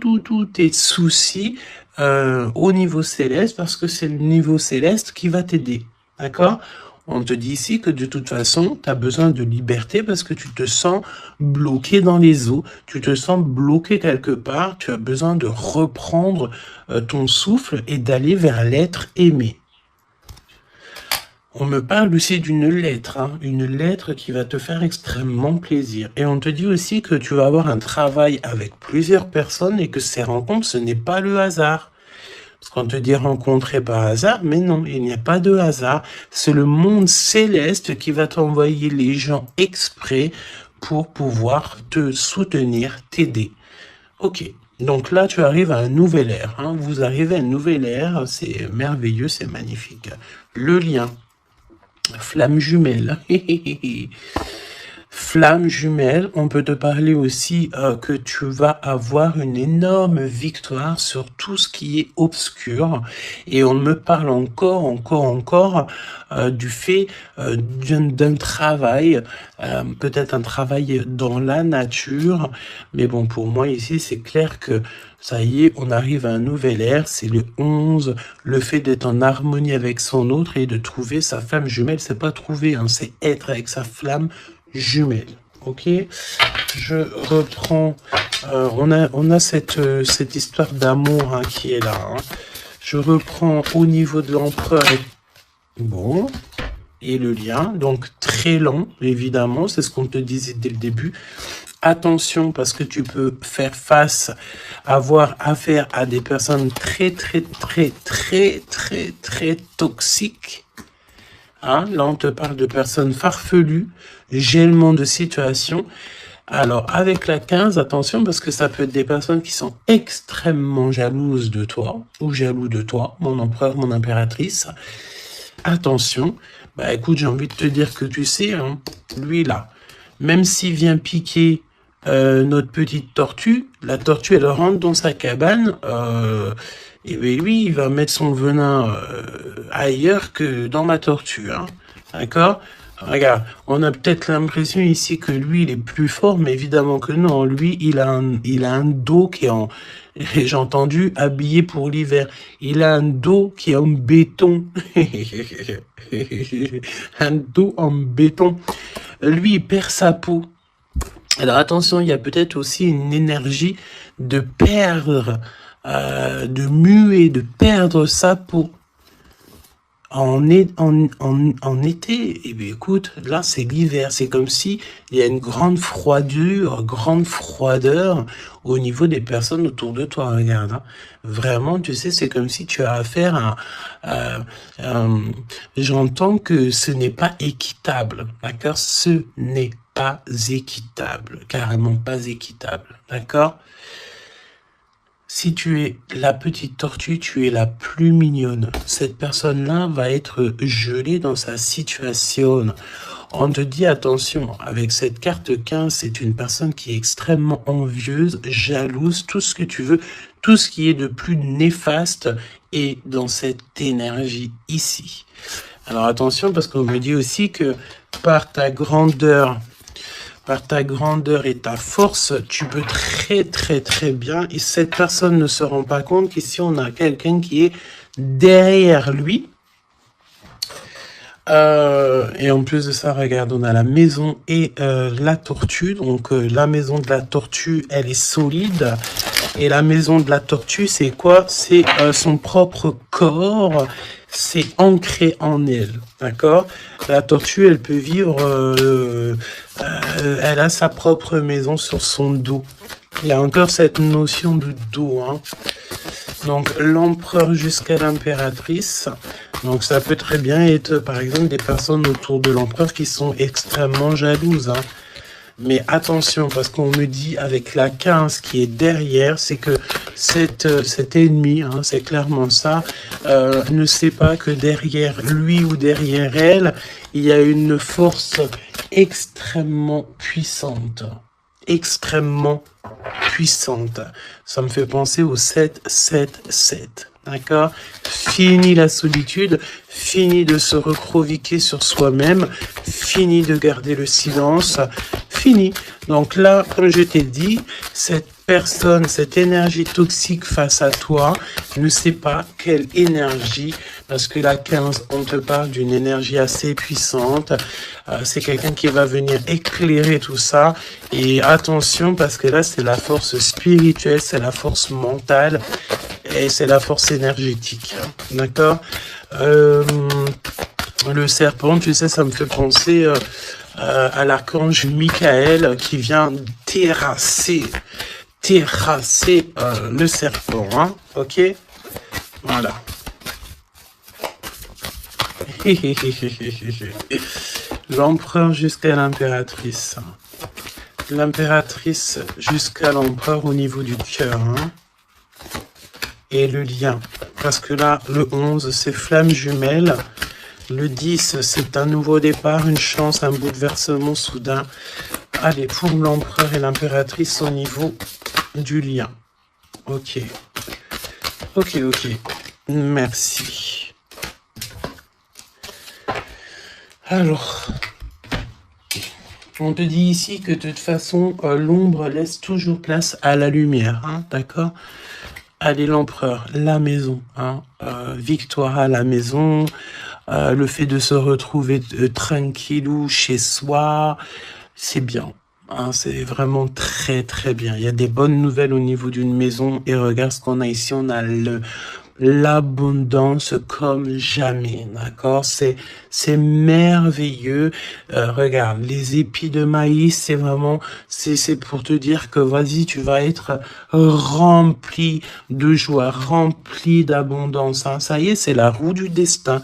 tes soucis au niveau céleste, parce que c'est le niveau céleste qui va t'aider. D'accord? On te dit ici que de toute façon, tu as besoin de liberté parce que tu te sens bloqué dans les eaux, tu te sens bloqué quelque part, tu as besoin de reprendre ton souffle et d'aller vers l'être aimé. On me parle aussi d'une lettre, hein, une lettre qui va te faire extrêmement plaisir. Et on te dit aussi que tu vas avoir un travail avec plusieurs personnes et que ces rencontres, ce n'est pas le hasard. Parce qu'on te dit rencontrer par hasard, mais non, il n'y a pas de hasard. C'est le monde céleste qui va t'envoyer les gens exprès pour pouvoir te soutenir, t'aider. Ok, donc là tu arrives à un nouvel ère, hein. Vous arrivez à une nouvelle ère, c'est merveilleux, c'est magnifique. Le lien. Flamme jumelle. Flamme jumelle, on peut te parler aussi que tu vas avoir une énorme victoire sur tout ce qui est obscur. Et on me parle encore du fait d'un travail, peut-être un travail dans la nature. Mais bon, pour moi ici, c'est clair que ça y est, on arrive à un nouvel ère, c'est le 11, le fait d'être en harmonie avec son autre et de trouver sa flamme jumelle, c'est pas trouver, hein, c'est être avec sa flamme jumelle. Ok, je reprends, on a cette histoire d'amour hein, qui est là. Hein. Je reprends au niveau de l'empereur, bon, et le lien, donc très lent, évidemment, c'est ce qu'on te disait dès le début. Attention, parce que tu peux faire face, avoir affaire à des personnes très toxiques. Hein, là, on te parle de personnes farfelues, gèlement de situation. Alors, avec la 15, attention, parce que ça peut être des personnes qui sont extrêmement jalouses de toi, ou jaloux de toi, mon empereur, mon impératrice. Attention, bah écoute, j'ai envie de te dire que tu sais, hein, lui là, même s'il vient piquer notre petite tortue, la tortue elle rentre dans sa cabane, et bien lui il va mettre son venin ailleurs que dans ma tortue, hein, d'accord? Regarde, on a peut-être l'impression ici que lui il est plus fort, mais évidemment que non, lui il a un dos qui est en, j'ai entendu, habillé pour l'hiver, il a un dos qui est en béton, un dos en béton, lui il perd sa peau. Alors attention, il y a peut-être aussi une énergie de perdre, de muer, de perdre sa peau en été. Eh bien écoute, là c'est l'hiver, c'est comme si il y a une grande froideur au niveau des personnes autour de toi. Regarde, hein. Vraiment, tu sais, c'est comme si tu as affaire à j'entends que ce n'est pas équitable, d'accord? Ce n'est pas équitable, carrément pas équitable, d'accord? Si tu es la petite tortue, tu es la plus mignonne. Cette personne-là va être gelée dans sa situation. On te dit attention, avec cette carte 15, c'est une personne qui est extrêmement envieuse, jalouse, tout ce que tu veux, tout ce qui est de plus néfaste est dans cette énergie ici. Alors attention, parce qu'on me dit aussi que par ta grandeur et ta force, tu peux très bien, et cette personne ne se rend pas compte qu'ici on a quelqu'un qui est derrière lui. Et en plus de ça, regarde, on a la maison et la tortue. Donc la maison de la tortue, elle est solide. Et la maison de la tortue, c'est quoi? C'est son propre corps. C'est ancré en elle, d'accord? La tortue, elle peut vivre, elle a sa propre maison sur son dos. Il y a encore cette notion de dos, hein. Donc l'empereur jusqu'à l'impératrice. Donc ça peut très bien être, par exemple, des personnes autour de l'empereur qui sont extrêmement jalouses, hein. Mais attention, parce qu'on me dit avec la 15 qui est derrière, c'est que cet ennemi, hein, c'est clairement ça, ne sait pas que derrière lui ou derrière elle, il y a une force extrêmement puissante. Extrêmement puissante. Ça me fait penser au 7-7-7. D'accord? Fini la solitude, fini de se recroviquer sur soi-même, fini de garder le silence, fini. Donc là, comme je t'ai dit, cette personne, cette énergie toxique face à toi, ne sait pas quelle énergie, parce que la 15, on te parle d'une énergie assez puissante, c'est quelqu'un qui va venir éclairer tout ça, et attention, parce que là, c'est la force spirituelle, c'est la force mentale, et c'est la force énergétique, d'accord? Le serpent, tu sais, ça me fait penser à l'archange Michael qui vient terrasser le serpent, hein, ok? Voilà. L'empereur jusqu'à l'impératrice. L'impératrice jusqu'à l'empereur au niveau du cœur, hein? Et le lien. Parce que là, le 11, c'est flamme jumelle. Le 10, c'est un nouveau départ, une chance, un bouleversement soudain. Allez, pour l'empereur et l'impératrice au niveau du lien. Ok. Ok, ok. Merci. Alors, on te dit ici que de toute façon, l'ombre laisse toujours place à la lumière, hein, d'accord? Allez, l'empereur, la maison, hein, victoire à la maison, le fait de se retrouver tranquillou chez soi, c'est bien. Hein, c'est vraiment très très bien. Il y a des bonnes nouvelles au niveau d'une maison et regarde ce qu'on a ici. On a l'abondance comme jamais, d'accord? C'est merveilleux. Regarde, les épis de maïs, c'est vraiment, c'est pour te dire que vas-y, tu vas être rempli de joie, rempli d'abondance. Hein. Ça y est, c'est la roue du destin.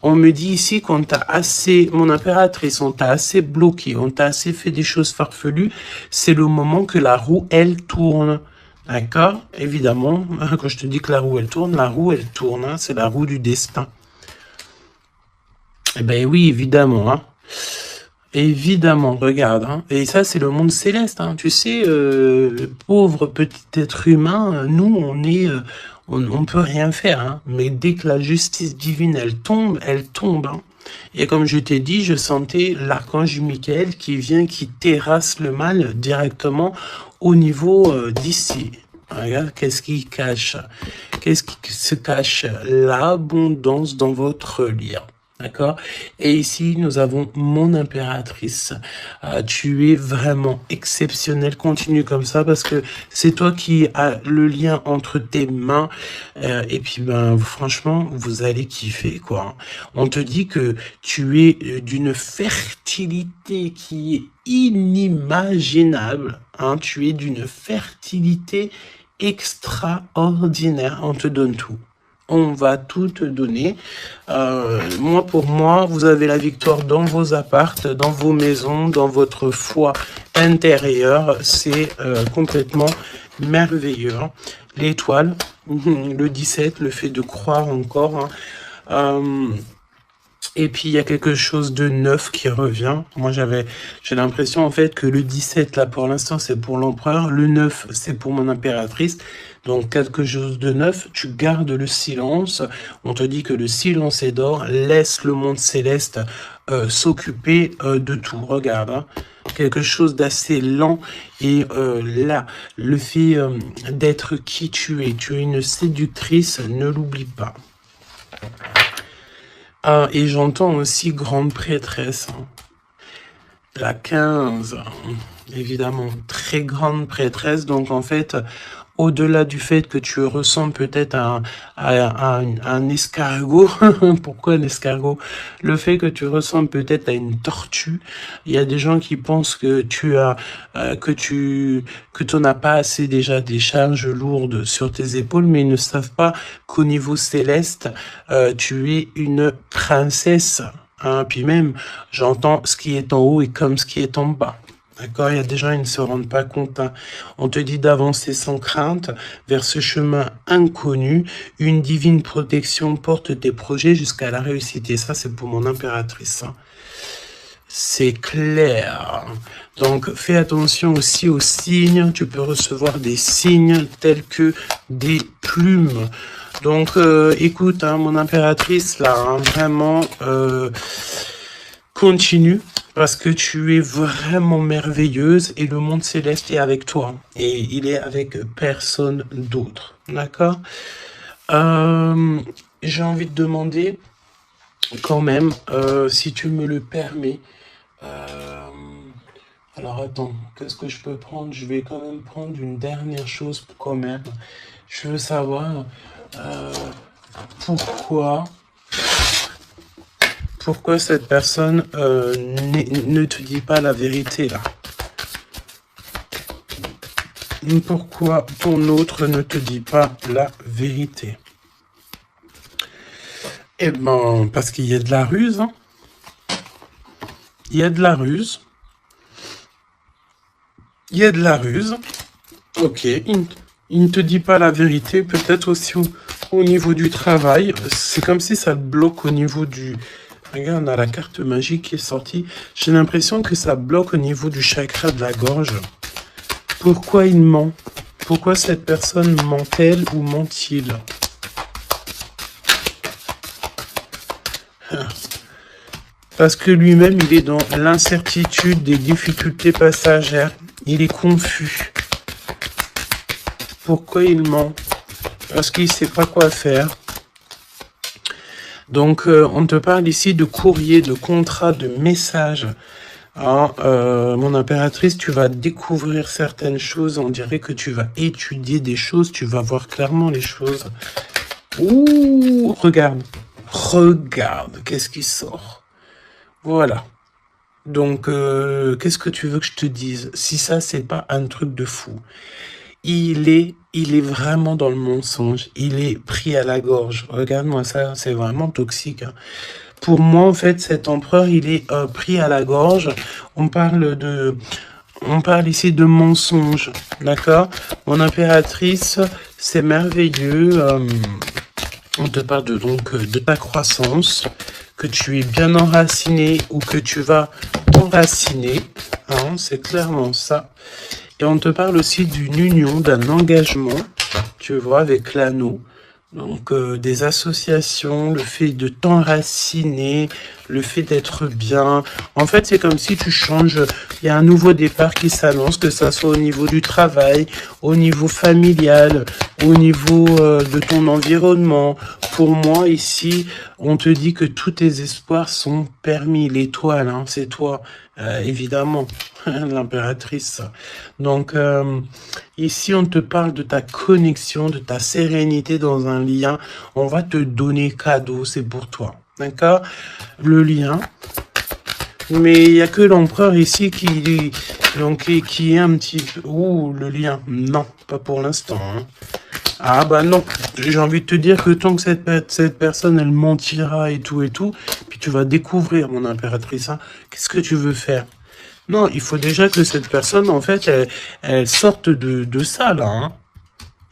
On me dit ici qu'on t'a assez, mon impératrice, on t'a assez bloqué, on t'a assez fait des choses farfelues. C'est le moment que la roue, elle tourne. D'accord? Évidemment, quand je te dis que la roue, elle tourne, hein, c'est la roue du destin. Eh ben oui, évidemment, hein. Évidemment, regarde, hein. Et ça, c'est le monde céleste, hein. Tu sais, pauvre petit être humain, nous, on peut rien faire, hein. Mais dès que la justice divine, elle tombe, hein. Et comme je t'ai dit, je sentais l'archange Michael qui vient, qui terrasse le mal directement au niveau d'ici. Regarde, qu'est-ce qui cache? Qu'est-ce qui se cache? L'abondance dans votre lien. D'accord? Et ici, nous avons mon impératrice. Tu es vraiment exceptionnel. Continue comme ça parce que c'est toi qui as le lien entre tes mains. Et puis, ben, franchement, vous allez kiffer, quoi. On te dit que tu es d'une fertilité qui est inimaginable. Hein? Tu es d'une fertilité extraordinaire. On te donne tout. On va tout te donner. Pour moi, vous avez la victoire dans vos appartes, dans vos maisons, dans votre foi intérieure. C'est complètement merveilleux. Hein. L'étoile, le 17, le fait de croire encore. Hein. Et puis, il y a quelque chose de neuf qui revient. Moi, j'ai l'impression, en fait, que le 17, là, pour l'instant, c'est pour l'empereur. Le 9, c'est pour mon impératrice. Donc, quelque chose de neuf. Tu gardes le silence. On te dit que le silence est d'or. Laisse le monde céleste s'occuper de tout. Regarde, hein. Quelque chose d'assez lent. Et là, le fait d'être qui tu es une séductrice, ne l'oublie pas. Ah, et j'entends aussi grande prêtresse. Hein. La 15, évidemment, très grande prêtresse. Donc, en fait, au-delà du fait que tu ressens peut-être un escargot, pourquoi un escargot? Le fait que tu ressens peut-être à une tortue. Il y a des gens qui pensent que tu n'as pas assez déjà des charges lourdes sur tes épaules, mais ils ne savent pas qu'au niveau céleste, tu es une princesse. Hein, puis même, j'entends ce qui est en haut et comme ce qui est en bas. D'accord, il y a des gens, ils ne se rendent pas compte. Hein. On te dit d'avancer sans crainte vers ce chemin inconnu. Une divine protection porte tes projets jusqu'à la réussite. Et ça, c'est pour mon impératrice. Hein. C'est clair. Donc, fais attention aussi aux signes. Tu peux recevoir des signes tels que des plumes. Donc, écoute, hein, mon impératrice, là, hein, vraiment, continue. Parce que tu es vraiment merveilleuse et le monde céleste est avec toi. Et il est avec personne d'autre. D'accord? J'ai envie de demander, quand même, si tu me le permets. Alors attends, qu'est-ce que je peux prendre? Je vais quand même prendre une dernière chose quand même. Je veux savoir pourquoi cette personne ne te dit pas la vérité là? Pourquoi ton autre ne te dit pas la vérité? Eh ben, parce qu'il y a de la ruse. Hein. Il y a de la ruse. Il y a de la ruse. Ok, il ne te dit pas la vérité. Peut-être aussi au niveau du travail. C'est comme si ça le bloque au niveau du Regarde, on a la carte magique qui est sortie. J'ai l'impression que ça bloque au niveau du chakra de la gorge. Pourquoi il ment? Pourquoi cette personne ment-elle ou ment-il? Parce que lui-même, il est dans l'incertitude, des difficultés passagères. Il est confus. Pourquoi il ment? Parce qu'il ne sait pas quoi faire. Donc, on te parle ici de courrier, de contrat, de message. Ah, mon impératrice, tu vas découvrir certaines choses. On dirait que tu vas étudier des choses. Tu vas voir clairement les choses. Ouh, regarde. Regarde, qu'est-ce qui sort? Voilà. Donc, qu'est-ce que tu veux que je te dise? Si ça, c'est pas un truc de fou. Il est vraiment dans le mensonge. Il est pris à la gorge. Regarde-moi ça, c'est vraiment toxique. Hein. Pour moi, en fait, cet empereur, il est pris à la gorge. On parle ici de mensonge, d'accord? Mon impératrice, c'est merveilleux. On te parle de ta croissance, que tu es bien enraciné ou que tu vas t'enraciner. Hein, c'est clairement ça. Et on te parle aussi d'une union, d'un engagement, tu vois, avec l'anneau. Donc, des associations, le fait de t'enraciner, le fait d'être bien. En fait, c'est comme si tu changes. Il y a un nouveau départ qui s'annonce, que ça soit au niveau du travail, au niveau familial, au niveau de ton environnement. Pour moi, ici, on te dit que tous tes espoirs sont permis. L'étoile, hein, c'est toi, évidemment, l'impératrice. Donc, ici, on te parle de ta connexion, de ta sérénité dans un lien. On va te donner cadeau, c'est pour toi. D'accord? Le lien. Mais il n'y a que l'empereur ici qui est un petit peu... Ouh, le lien. Non, pas pour l'instant. Hein. Ah bah non. J'ai envie de te dire que tant que cette personne, elle mentira et tout, puis tu vas découvrir, mon impératrice, hein, qu'est-ce que tu veux faire? Non, il faut déjà que cette personne, en fait, elle sorte de ça, là. Hein.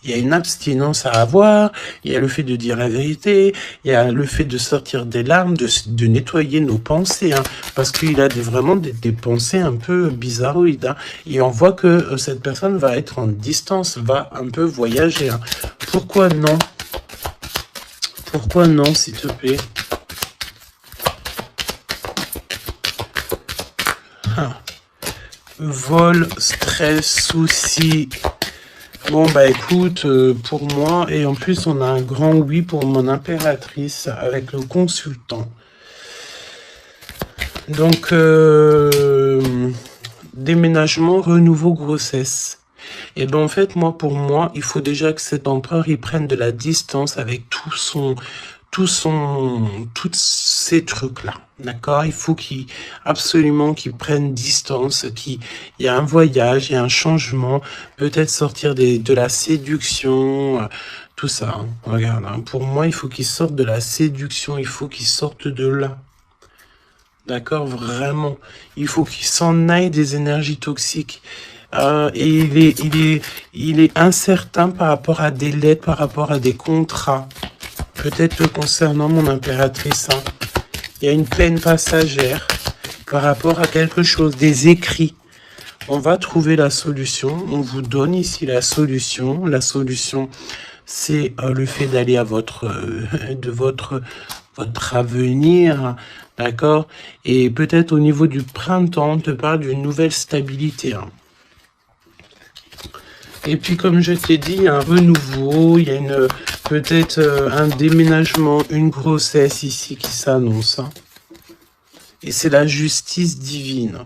Il y a une abstinence à avoir, il y a le fait de dire la vérité, il y a le fait de sortir des larmes, de nettoyer nos pensées, hein, parce qu'il a vraiment des pensées un peu bizarroïdes. Hein, et on voit que cette personne va être en distance, va un peu voyager. Hein. Pourquoi non? Pourquoi non, s'il te plaît? Ah. Vol, stress, soucis. Bon, bah écoute, pour moi, et en plus, on a un grand oui pour mon impératrice avec le consultant. Donc, déménagement, renouveau, grossesse. Et ben en fait, pour moi, il faut déjà que cet empereur, il prenne de la distance avec tous ces trucs-là, d'accord? Il faut absolument qu'il prenne distance, il y a un voyage, il y a un changement, peut-être sortir de la séduction, tout ça. Hein. Regarde, hein. Pour moi, il faut qu'il sorte de la séduction, il faut qu'il sorte de là. D'accord? Vraiment. Il faut qu'il s'en aille des énergies toxiques. Et il est incertain par rapport à des lettres, par rapport à des contrats. Peut-être concernant mon impératrice, hein. Il y a une peine passagère par rapport à quelque chose, des écrits. On va trouver la solution. On vous donne ici la solution. La solution, c'est le fait d'aller à votre avenir, d'accord? Et peut-être au niveau du printemps, on te parle d'une nouvelle stabilité. Hein. Et puis, comme je t'ai dit, un renouveau, il y a peut-être un déménagement, une grossesse ici qui s'annonce. Hein. Et c'est la justice divine.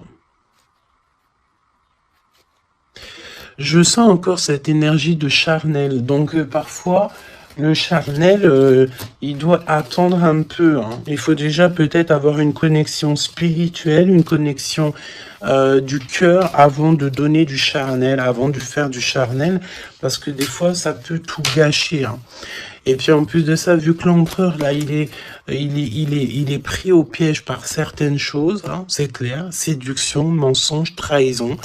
Je sens encore cette énergie de charnel. Donc, parfois, le charnel, il doit attendre un peu. Hein. Il faut déjà peut-être avoir une connexion spirituelle, une connexion du cœur avant de donner du charnel, avant de faire du charnel, parce que des fois, ça peut tout gâcher. Hein. Et puis en plus de ça, vu que l'empereur, là, il est pris au piège par certaines choses, hein, c'est clair, séduction, mensonge, trahison.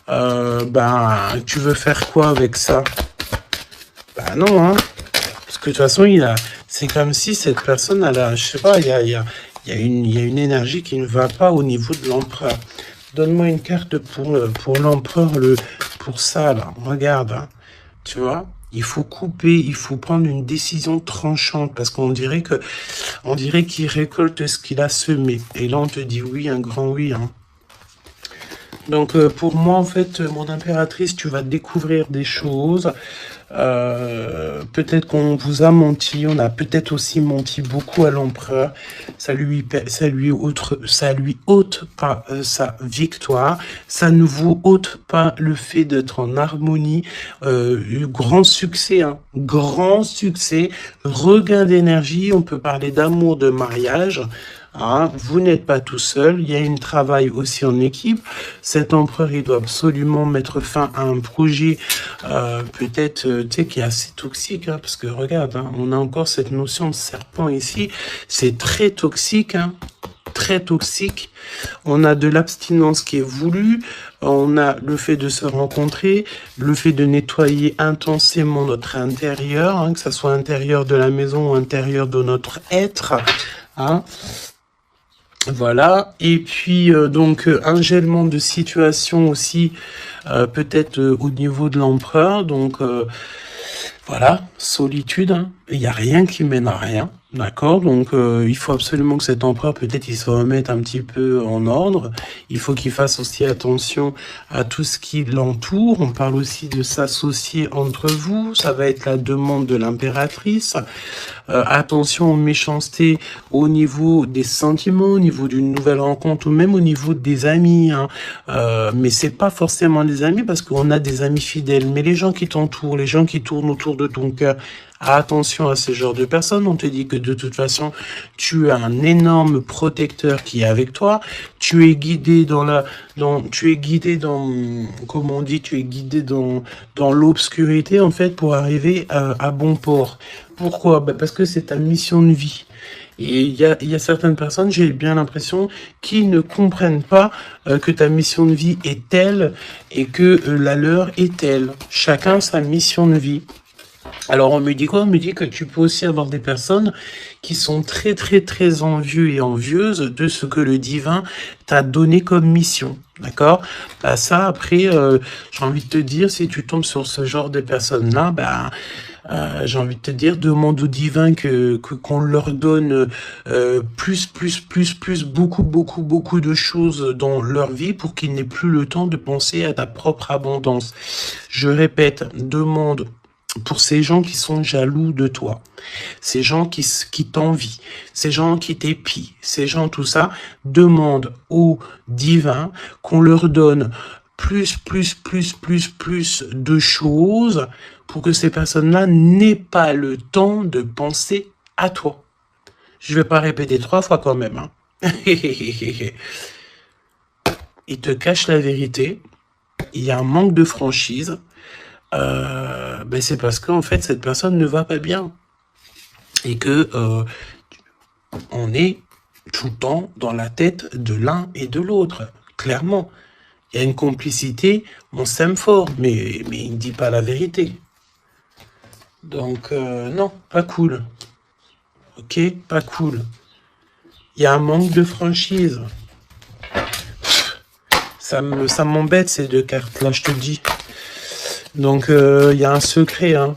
Tu veux faire quoi avec ça? Bah non, hein. Parce que de toute façon, c'est comme si cette personne, je sais pas, il Il y a une énergie qui ne va pas au niveau de l'empereur. Donne-moi une carte pour l'empereur, pour ça, là. Regarde, hein. Tu vois, il faut couper, il faut prendre une décision tranchante parce on dirait qu'il récolte ce qu'il a semé. Et là, on te dit oui, un grand oui, hein. Donc, pour moi, en fait, mon impératrice, tu vas découvrir des choses. Peut-être qu'on vous a menti, on a peut-être aussi menti beaucoup à l'empereur. Ça lui ôte pas sa victoire. Ça ne vous ôte pas le fait d'être en harmonie. Grand succès, hein, grand succès. Regain d'énergie. On peut parler d'amour, de mariage. Hein, vous n'êtes pas tout seul, il y a un travail aussi en équipe. Cet empereur, il doit absolument mettre fin à un projet, peut-être, tu sais, qui est assez toxique, hein, parce que regarde, hein, on a encore cette notion de serpent ici, c'est très toxique, hein, très toxique. On a de l'abstinence qui est voulue, on a le fait de se rencontrer, le fait de nettoyer intensément notre intérieur, hein, que ça soit intérieur de la maison ou intérieur de notre être, hein. Voilà, et puis donc un gèlement de situation aussi, peut-être au niveau de l'empereur, donc voilà, solitude, hein. Il n'y a rien qui mène à rien, d'accord? Donc il faut absolument que cet empereur, peut-être il se remette un petit peu en ordre, il faut qu'il fasse aussi attention à tout ce qui l'entoure, on parle aussi de s'associer entre vous, ça va être la demande de l'impératrice. Attention aux méchancetés au niveau des sentiments, au niveau d'une nouvelle rencontre ou même au niveau des amis, hein. Mais c'est pas forcément des amis parce qu'on a des amis fidèles, mais les gens qui t'entourent, les gens qui tournent autour de ton cœur, attention à ce genre de personnes. On te dit que de toute façon, tu as un énorme protecteur qui est avec toi. Tu es guidé comment on dit, tu es guidé dans l'obscurité, en fait, pour arriver à bon port. Pourquoi? Parce que c'est ta mission de vie. Et il y a certaines personnes, j'ai bien l'impression, qui ne comprennent pas que ta mission de vie est telle et que la leur est telle. Chacun sa mission de vie. Alors on me dit quoi? On me dit que tu peux aussi avoir des personnes qui sont très très très envieux et envieuses de ce que le divin t'a donné comme mission. D'accord? Bah ça après, j'ai envie de te dire, si tu tombes sur ce genre de personnes-là, j'ai envie de te dire, demande au divin qu'on leur donne beaucoup de choses dans leur vie pour qu'ils n'aient plus le temps de penser à ta propre abondance. Je répète, demande pour ces gens qui sont jaloux de toi, ces gens qui t'envient, ces gens qui t'épient, ces gens tout ça, demande au divin qu'on leur donne plus de choses pour que ces personnes-là n'aient pas le temps de penser à toi. Je vais pas répéter 3 fois quand même, hein. Il te cache la vérité, il y a un manque de franchise, c'est parce qu'en fait, cette personne ne va pas bien. Et que on est tout le temps dans la tête de l'un et de l'autre, clairement. Il y a une complicité, on s'aime fort, mais il ne dit pas la vérité. Donc, non, pas cool. Ok, pas cool. Il y a un manque de franchise. Ça m'embête ces 2 cartes-là, je te le dis. Donc, il y a un secret, hein.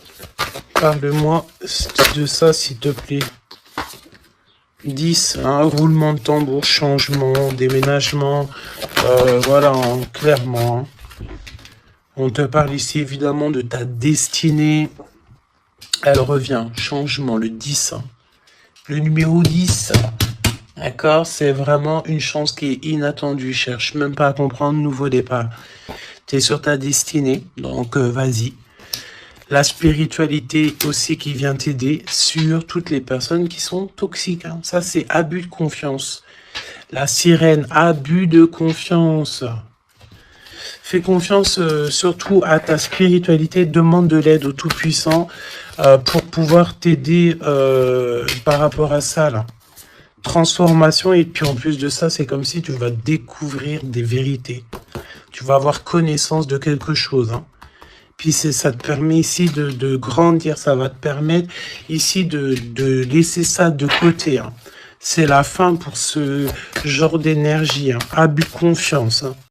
Parle-moi de ça, s'il te plaît. 10, hein, roulement de tambour, changement, déménagement, voilà, hein, clairement. Hein. On te parle ici évidemment de ta destinée. Elle revient, changement, le 10. Hein. Le numéro 10, d'accord, c'est vraiment une chance qui est inattendue. Cherche même pas à comprendre, nouveau départ. Tu es sur ta destinée, donc vas-y. La spiritualité aussi qui vient t'aider sur toutes les personnes qui sont toxiques. Hein. Ça, c'est abus de confiance. La sirène, abus de confiance. Fais confiance surtout à ta spiritualité. Demande de l'aide au Tout-Puissant pour pouvoir t'aider par rapport à ça. Là. Transformation, et puis en plus de ça, c'est comme si tu vas découvrir des vérités. Tu vas avoir connaissance de quelque chose. Hein. Puis ça te permet ici de grandir, ça va te permettre ici de laisser ça de côté. Hein. C'est la fin pour ce genre d'énergie, hein. Abus de confiance, hein.